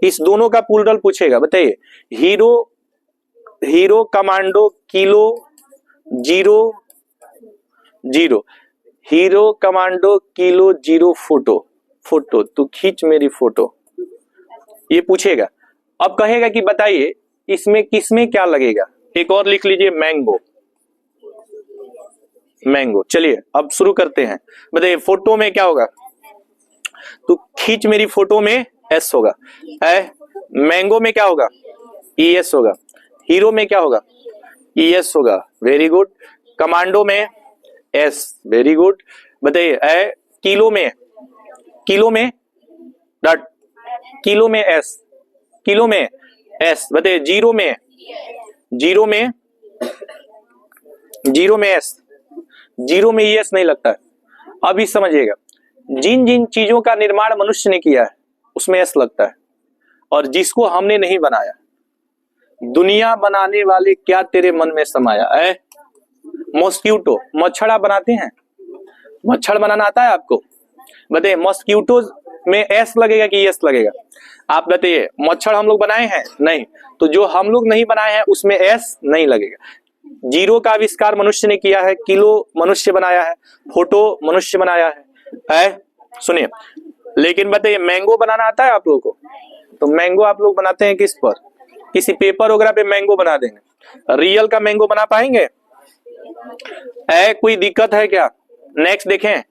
इस दोनों का प्लूरल पूछेगा, बताइए। Hero commando kilo zero zero, hero commando kilo zero photo तू खींच मेरी फोटो, ये पूछेगा। अब कहेगा कि बताइए इसमें किसमें क्या लगेगा। एक और लिख लीजिए, मैंगो। चलिए अब शुरू करते हैं, बताइए फोटो में क्या होगा? तू खींच मेरी फोटो में एस होगा। मैंगो में क्या होगा? ES होगा। हीरो में क्या होगा? ES होगा। Very good. कमांडो में S, वेरी गुड। बताइए किलो में डॉट, किलो में S, बताइए जीरो में S, जीरो में ES नहीं लगता है। अभी समझिएगा, जिन जिन चीजों का निर्माण मनुष्य ने किया है उसमें S लगता है, और जिसको हमने नहीं बनाया, दुनिया बनाने वाले क्या तेरे मन में समाया है। मॉस्क्यूटो, मच्छर आप बनाते हैं? मच्छर बनाना आता है आपको? बताइए मॉस्क्यूटो में S लगेगा कि ES लगेगा? आप बताइए। मच्छर हम लोग बनाए हैं? नहीं, तो जो हम लोग नहीं बनाए हैं उसमें S नहीं लगेगा। जीरो का आविष्कार मनुष्य ने किया है, किलो मनुष्य बनाया है, फोटो मनुष्य बनाया है। सुनिए, लेकिन बताइए मैंगो बनाना आता है आप लोगों को? तो मैंगो आप लोग बनाते हैं किस पर? किसी पेपर वगैरह पे मैंगो बना देंगे। रियल का मैंगो बना पाएंगे? कोई दिक्कत है क्या? नेक्स्ट देखें,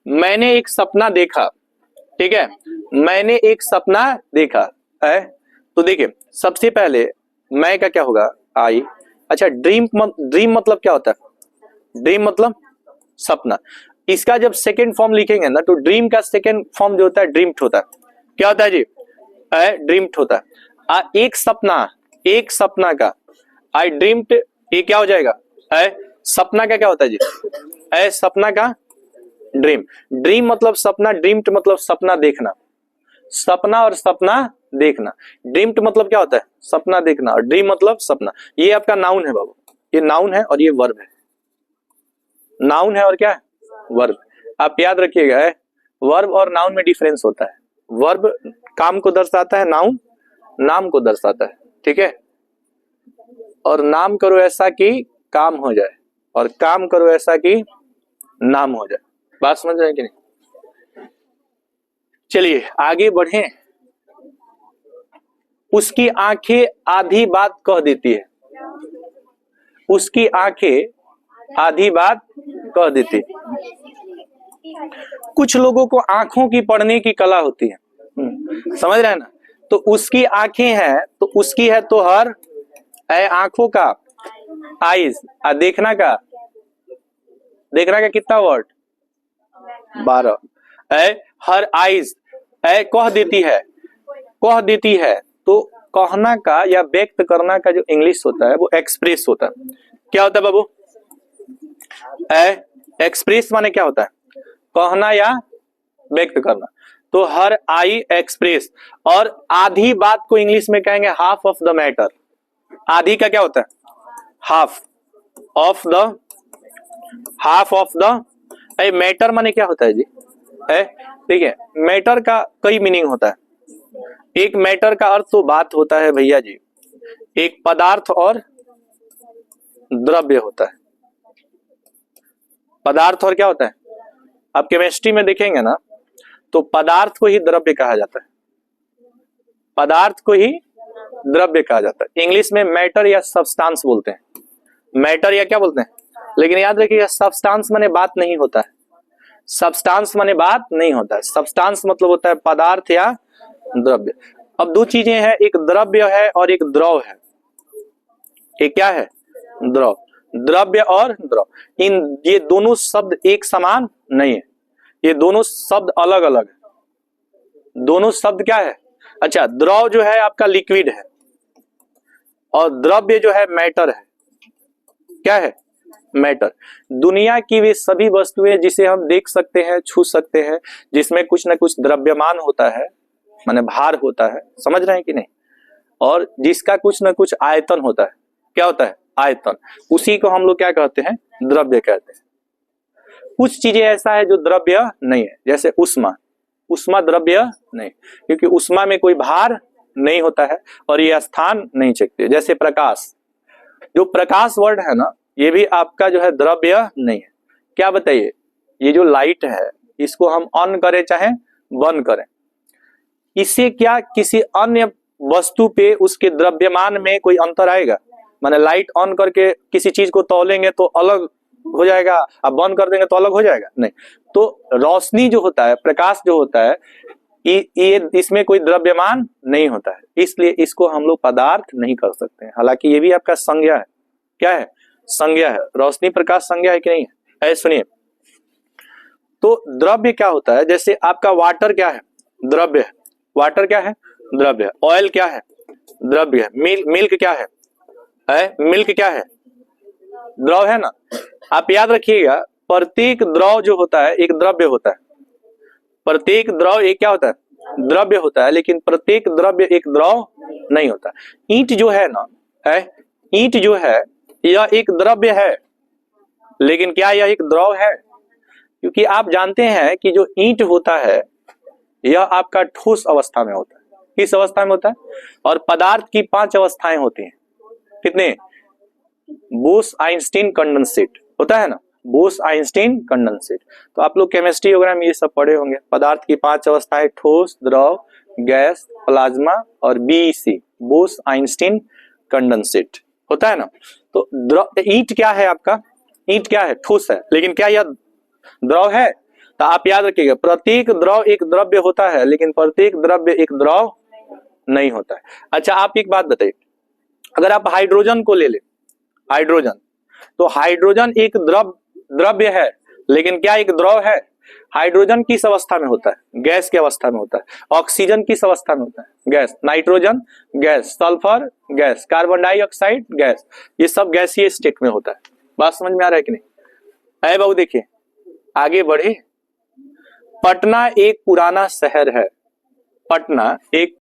मैंने एक सपना देखा। ठीक है, मैंने एक सपना देखा है, तो देखिए सबसे पहले मैं का क्या होगा? आई। अच्छा ड्रीम मतलब क्या होता है? ड्रीम मतलब सपना। इसका जब सेकेंड फॉर्म लिखेंगे ना तो ड्रीम का सेकेंड फॉर्म जो होता है ड्रीम्ड होता है। क्या होता है जी? ड्रीम्ड होता है। एक सपना का आई ड्रीम्ड, ये क्या हो जाएगा? सपना का क्या होता है जी? सपना का ड्रीम। ड्रीम मतलब सपना, ड्रीम्ड मतलब सपना देखना। सपना और सपना देखना। ड्रीम्ड मतलब क्या होता है? सपना देखना, और ड्रीम मतलब सपना। ये आपका नाउन है बाबू, ये नाउन है और ये वर्ब है। नाउन है और क्या है, वर्ब। आप याद रखिएगा, वर्ब और नाउन में डिफरेंस होता है। वर्ब काम को दर्शाता है, नाउन नाम को दर्शाता है, ठीक है। और नाम करो ऐसा कि काम हो जाए, और काम करो ऐसा कि नाम हो जाए। बात समझ रहे हैं कि नहीं? चलिए आगे बढ़े। उसकी आंखें आधी बात कह देती है। उसकी आंखें आधी बात कह देती है। कुछ लोगों को आंखों की पढ़ने की कला होती है, समझ रहे हैं ना। तो उसकी आंखें हैं, तो उसकी है तो हर आंखों का, आईज, देखना का, देखना का कितना वर्ड, 12। हर आईज कह देती है, कह देती है। तो कहना का या व्यक्त करना का जो इंग्लिश होता है वो एक्सप्रेस होता है। क्या होता है बाबू? एक्सप्रेस माने क्या होता है? कहना या व्यक्त करना। तो हर आई एक्सप्रेस। और आधी बात को इंग्लिश में कहेंगे हाफ ऑफ द मैटर। आधी का क्या होता है? Half of the, half of the matter माने क्या होता है जी? ठीक है, मैटर का कई मीनिंग होता है। एक मैटर का अर्थ तो बात होता है भैया जी, एक पदार्थ और द्रव्य होता है। पदार्थ और क्या होता है? आप केमिस्ट्री में देखेंगे ना, तो पदार्थ को ही द्रव्य कहा जाता है। पदार्थ को ही द्रव्य कहा जाता है। इंग्लिश में मैटर या सब्सटेंस बोलते हैं। मैटर या क्या बोलते हैं? लेकिन याद रखिएगा, सब्सटेंस माने बात नहीं होता है। सब्सटेंस माने बात नहीं होता है। सब्सटेंस मतलब होता है पदार्थ या द्रव्य। अब दो चीजें हैं, एक द्रव्य है और एक द्रव है। एक क्या है? द्रव। द्रव्य और द्रव, इन ये दोनों शब्द एक समान नहीं है, ये दोनों शब्द अलग अलग है। दोनों शब्द क्या है? अच्छा, द्रव जो है आपका लिक्विड है, और द्रव्य जो है मैटर है। क्या है? मैटर। दुनिया की वे सभी वस्तुएं जिसे हम देख सकते हैं, छू सकते हैं, जिसमें कुछ ना कुछ द्रव्यमान होता है, माने भार होता है, समझ रहे हैं कि नहीं, और जिसका कुछ ना कुछ आयतन होता है। क्या होता है? आयतन। उसी को हम लोग क्या कहते हैं? द्रव्य कहते हैं। कुछ चीजें ऐसा है जो द्रव्य नहीं है, जैसे उष्मा। उष्मा द्रव्य नहीं, क्योंकि उष्मा में कोई भार नहीं होता है और ये स्थान नहीं छेदती। जैसे प्रकाश, जो प्रकाश वर्ड है ना, ये भी आपका जो है द्रव्य नहीं है। क्या बताइए, ये जो लाइट है, इसको हम ऑन करें चाहे बंद करें, इससे क्या किसी अन्य वस्तु पे उसके द्रव्यमान में कोई अंतर आएगा? माने लाइट ऑन करके किसी चीज को तौलेंगे तो अलग हो जाएगा, अब बंद कर देंगे तो अलग हो जाएगा? नहीं। तो रोशनी जो होता है, प्रकाश जो होता है, ये इसमें कोई द्रव्यमान नहीं होता है, इसलिए इसको हम लोग पदार्थ नहीं कर सकते हैं। हालांकि ये भी आपका संज्ञा है। क्या है? संज्ञा है। रोशनी प्रकाश संज्ञा है कि नहीं है? सुनिए, तो द्रव्य क्या होता है? जैसे आपका वाटर क्या है? द्रव्य है। वाटर क्या है? द्रव्य है। ऑयल क्या है? द्रव्य है। मिल्क क्या है? मिल्क क्या है? द्रव है ना। आप याद रखिएगा, प्रत्येक द्रव जो होता है एक द्रव्य होता है। प्रत्येक द्रव एक क्या होता है? द्रव्य होता है, लेकिन प्रत्येक द्रव्य एक द्रव नहीं होता। ईंट जो है ना, ईंट जो है यह एक द्रव्य है, लेकिन क्या यह एक द्रव है? क्योंकि आप जानते हैं कि जो ईंट होता है यह आपका ठोस अवस्था में होता है। किस अवस्था में होता है? और पदार्थ की 5 अवस्थाएं होती हैं। कितने? बोस आइंस्टीन कंडेंसेट होता है ना, बोस आइंस्टीन कंडेंसेट। तो आप लोग केमिस्ट्री वगैरह में ये सब पढ़े होंगे। पदार्थ की 5 अवस्थाएं, ठोस, द्रव, गैस, प्लाज्मा और बीईसी, बोस आइंस्टीन कंडेंसेट होता है ना। तो ईंट क्या है आपका? ईंट क्या है? ठोस है, लेकिन क्या यह द्रव है? तो आप याद रखिएगा, प्रत्येक द्रव एक द्रव्य होता है, लेकिन प्रत्येक द्रव्य एक द्रव नहीं होता है। अच्छा, आप एक बात बताइए, अगर आप हाइड्रोजन को ले ले, हाइड्रोजन, तो हाइड्रोजन एक द्रव्य है, लेकिन क्या एक द्रव है? हाइड्रोजन किस अवस्था में होता है? गैस की अवस्था में होता है। ऑक्सीजन किस अवस्था में होता है? Gas. Nitrogen gas, sulphur gas, carbon dioxide gas, ये सब गैसीय स्टेट में होता है। बात समझ में आ रहा है कि नहीं? है बाबू। देखिए आगे बढ़े। पटना एक पुराना शहर है। पटना एक